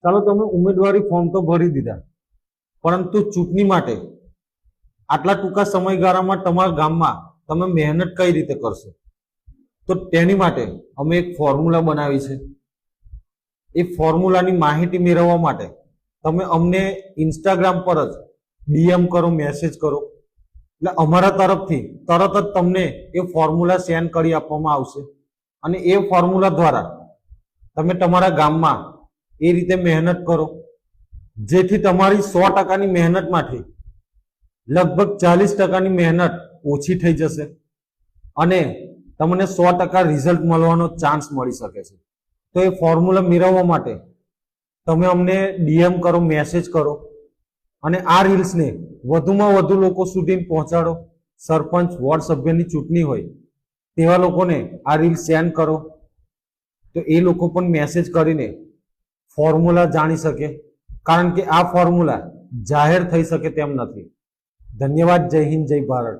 ચાલો તમે ઉમેદવારી ફોર્મ તો ભરી દીધા, પરંતુ ચૂંટણી માટે આટલા ટૂંકા સમયગાળામાં તમારા ગામમાં તમે મહેનત કઈ રીતે કરશો? તો તેની માટે અમે એક ફોર્મ્યુલા બનાવી છે. એ ફોર્મ્યુલાની માહિતી મેળવવા માટે તમે અમને ઇન્સ્ટાગ્રામ પર જ ડીએમ કરો, મેસેજ કરો, એટલે અમારા તરફથી તરત જ તમને એ ફોર્મ્યુલા સેન્ડ કરી આપવામાં આવશે. અને એ ફોર્મ્યુલા દ્વારા તમે તમારા ગામમાં એ રીતે મહેનત કરો, જેથી તમારી 100%ની મહેનતમાંથી લગભગ 40%ની મહેનત ઓછી થઈ જશે અને તમને 100% રિઝલ્ટ મળવાનો ચાન્સ મળી શકે છે. તો એ ફોર્મ્યુલા મેળવવા માટે તમે અમને ડીએમ કરો, મેસેજ કરો અને આ રીલ્સને વધુમાં વધુ લોકો સુધી પહોંચાડો. સરપંચ, વોર્ડ સભ્યની ચૂંટણી હોય તેવા લોકોને આ રીલ સેન્ડ કરો, તો એ લોકો પણ મેસેજ કરીને ફોર્મ્યુલા જાણી શકે, કારણ કે આ ફોર્મ્યુલા જાહેર થઈ શકે તેમ નથી. ધન્યવાદ. જય હિન્દ, જય ભારત.